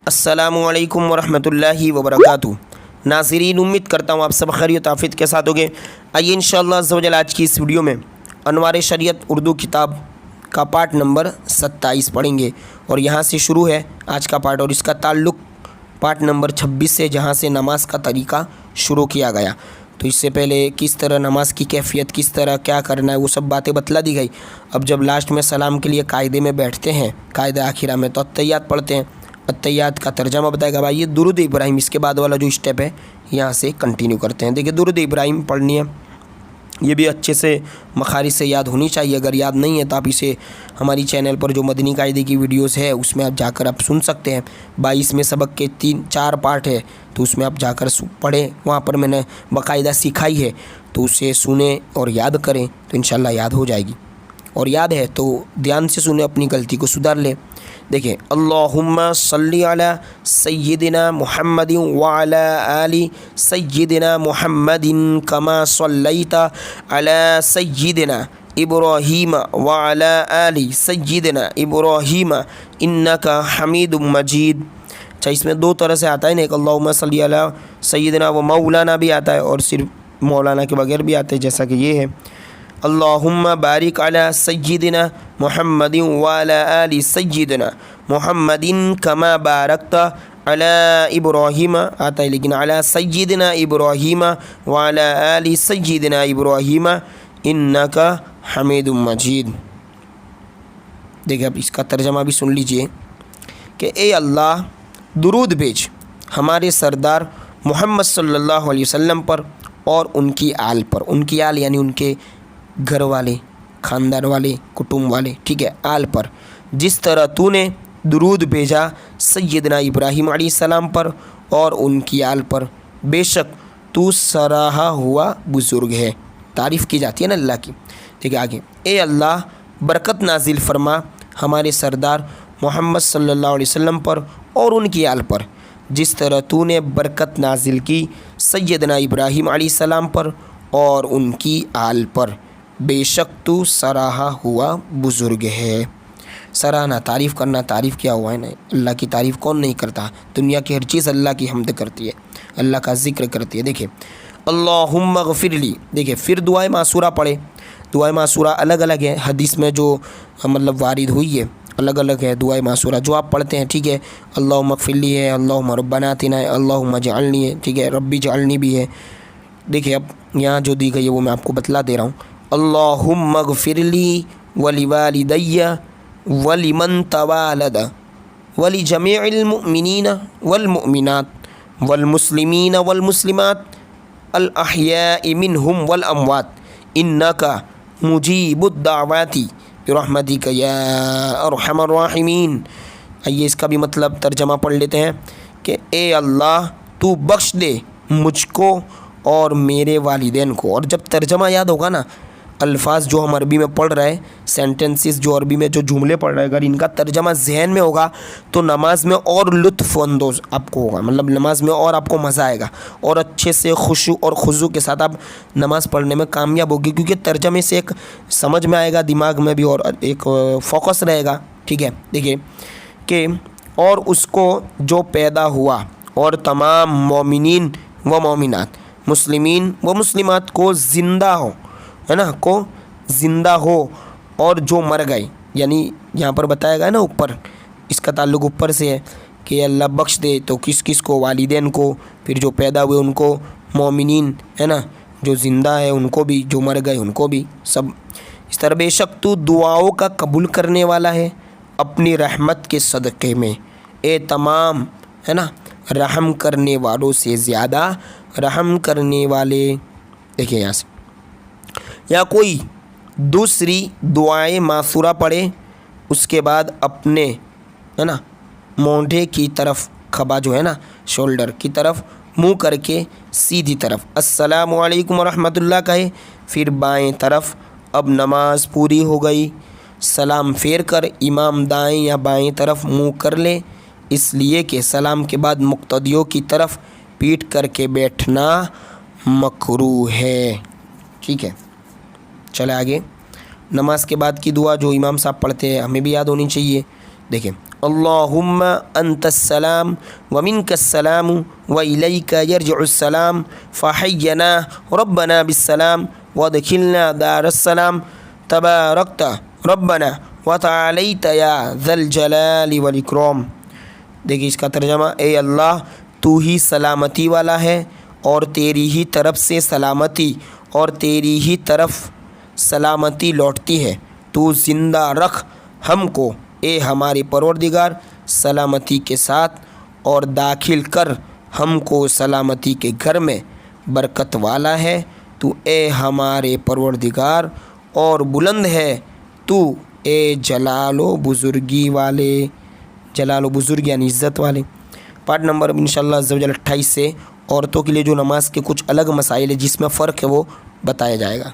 अस्सलामु अलैकुम वरहमतुल्लाहि वबरकातुहू। नाज़रीन, उम्मीद करता हूँ आप सब खैरियत आफियत के साथ होंगे। आइए इंशाअल्लाह अज़्ज़ा वजल आज की इस वीडियो में अनवार शरीयत उर्दू किताब का पार्ट नंबर 27 पढ़ेंगे और यहाँ से शुरू है आज का पार्ट और इसका ताल्लुक़ पार्ट नंबर 26 से, जहाँ से नमाज का तरीक़ा शुरू किया गया। तो इससे पहले किस तरह नमाज की कैफियत, किस तरह क्या करना है, वो सब बातें बतला दी गई। अब जब लास्ट में सलाम के लिए कायदे में बैठते हैं, कायदे आखिरा में, तो अत्तहियात पढ़ते हैं। अत्तहियात का तर्जमा बताएगा भाई, ये दुरूद इब्राहिम, इसके बाद वाला जो स्टेप है यहाँ से कंटिन्यू करते हैं। देखिए, दुरूद इब्राहिम पढ़नी है, ये भी अच्छे से मखारिज से याद होनी चाहिए। अगर याद नहीं है तो आप इसे हमारी चैनल पर जो मदनी कायदे की वीडियोस है उसमें आप जाकर आप सुन सकते हैं। 22 में सबक के 3-4 पार्ट है, तो उसमें आप जाकर पढ़ें, वहाँ पर मैंने बाकायदा सिखाई है, तो उसे सुने और याद करें तो इंशाल्लाह याद हो जाएगी। और याद है तो ध्यान से सुने, अपनी गलती को सुधार लें। देखिए, अल्लाहुम्मा सल्ली अला सय्यिदिना मुहम्मदिन व अला आलि सय्यिदिना मुहम्मदिन कमा सल्लैता अला सय्यिदिना इब्राहीम व अला आलि सय्यिदिना इब्राहीम इन्नका हमीदुम मजीद। अच्छा, इसमें दो तरह से आता है ना, एक अल्लाहुम्मा सल्ली अला सय्यिदिना व मौलाना भी आता है और सिर्फ मौलाना के बगैर भी आता है, जैसा कि ये है अल्लाहुम्मा बारिक अला सय्यिदिना मुहम्मदिन व अला आलि सय्यिदिना मुहम्मदिन कमा बारकता अला इब्राहीम आता है, लेकिन अला सय्यिदिना इब्राहीम व अला आलि सय्यिदिना इब्राहीम इन्नका हमीदुम मजीद। देखिए, अब इसका तर्जमा भी सुन लीजिए कि ए अल्लाह, दुरूद भेज हमारे सरदार मोहम्मद सल्लल्लाहु अलैहि वसल्लम पर और उनकी आल पर। उनकी आल यानी उनके घर वाले, ख़ानदान वाले, कुटुंब वाले, ठीक है, आल पर, जिस तरह तूने दुरूद भेजा सय्यदना इब्राहीम अलैहिस्सलाम पर और उनकी आल पर। बेशक तू सराहा हुआ बुज़ुर्ग है। तारीफ़ की जाती है ना अल्लाह की। ठीक है, आगे, ए अल्लाह, बरकत नाजिल फरमा हमारे सरदार मोहम्मद सल्लल्लाहु अलैहि वसल्लम पर और उनकी आल पर, जिस तरह तूने बरकत नाजिल की सय्यदना इब्राहीम अलैहिस्सलाम पर और उनकी आल पर। बेशक तू सराहा हुआ बुज़ुर्ग है। सराहना, तारीफ़ करना, तारीफ़ किया हुआ है ना, अल्लाह की तारीफ़ कौन नहीं करता। दुनिया की हर चीज़ अल्लाह की हमद करती है, अल्लाह का ज़िक्र करती है। देखिए, अल्लाहुम्मा गफ़िरली, देखिए फिर दुआए मासूरा पढ़े। दुआए मासूरा अलग अलग है, हदीस में जो मतलब वारिद हुई है अलग अलग है दुआए मासूरा जो आप पढ़ते हैं। ठीक है, अल्लाहुम्मा गफ़िरली है, अल्लाहुम्मा रब्बना आतिना है, अल्लाहुम्मा जअलनी है, ठीक है, रब्बी जअलनी भी है। देखिए, अब यहाँ जो दी गई है वो मैं आपको बतला दे रहा हूँ। अल्लाहुम्मा गफ़िरली वलिवालिदैया वलिमन तवालद वली जमीइल मुमिनीन वल मुमिनात वल मुस्लिमीन वल मुस्लिमात अल अहयाइ मिनहुम वल अमवात इन्नका मुजीबुद दावाती बिरहमतिका या अरहमर राहिमीन। आइए इसका भी मतलब तर्जमा पढ़ लेते हैं कि ए अल्लाह, तू बख्श दे मुझको और मेरे वालिदैन को। और जब तर्जमा याद होगा ना, अल्फाज जो हम अरबी में पढ़ रहे हैं, सेंटेंसेस जो अरबी में जो जुमले पढ़ रहे हैं, अगर इनका तर्जमा जहन में होगा तो नमाज में और लुत्फ़ अंदोज़ आपको होगा, मतलब नमाज में और आपको मज़ा आएगा और अच्छे से खुशू और खुजू के साथ आप नमाज़ पढ़ने में कामयाब होगी, क्योंकि तर्जमे से एक समझ में आएगा, दिमाग में भी और एक फोकस रहेगा। ठीक है, देखिए कि और उसको जो पैदा हुआ और तमाम मोमिनीन व मोमिनात, मुस्लिमीन व मुस्लिमात को ज़िंदा हो, है ना, को ज़िंदा हो और जो मर गए, यानी यहाँ पर बताया गया ना ऊपर, इसका ताल्लुक़ ऊपर से है कि अल्लाह बख्श दे तो किस किस को, वालिदैन को, फिर जो पैदा हुए उनको, मोमिनीन है ना जो ज़िंदा है उनको भी, जो मर गए उनको भी, सब इस तरह। बेशक तू दुआओं का कबूल करने वाला है अपनी रहमत के सदक़े में, ए तमाम, है ना, रहम करने वालों से ज़्यादा रहम करने वाले। देखिए यहाँ से, या कोई दूसरी दुआएं मासूरा पढ़े, उसके बाद अपने, है ना, मोंढे की तरफ, खबा जो है ना, शोल्डर की तरफ मुंह करके सीधी तरफ अस्सलामु अलैकुम रहमतुल्लाह कहे, फिर बाएं तरफ। अब नमाज पूरी हो गई। सलाम फेर कर इमाम दाएं या बाएं तरफ मुंह कर ले, इसलिए कि सलाम के बाद मुक्तदियों की तरफ पीठ करके बैठना मकरूह है। ठीक है, चले आगे। नमाज के बाद की दुआ जो इमाम साहब पढ़ते हैं हमें भी याद होनी चाहिए। देखें, اللہم انت السلام ومنک السلام وإلیک یرجع السلام فحینا ربنا بالسلام وادخلنا دار السلام تبارکت ربنا وتعالیت یا ذا الجلال والاکرام۔ دیکھیے اس کا ترجمہ، اے اللہ تو ہی سلامتی والا ہے اور تیری ہی طرف سے سلامتی اور تیری ہی طرف سلامتی لوٹتی ہے، تو زندہ رکھ ہم کو اے ہمارے پروردگار سلامتی کے ساتھ، اور داخل کر ہم کو سلامتی کے گھر میں، برکت والا ہے تو اے ہمارے پروردگار، اور بلند ہے تو اے جلال و بزرگی والے، جلال و بزرگی یعنی عزت والے۔ پارٹ نمبر انشاءاللہ عز و جل 28 سے عورتوں کے لیے جو نماز کے کچھ الگ مسائل ہے جس میں فرق ہے وہ بتایا جائے گا۔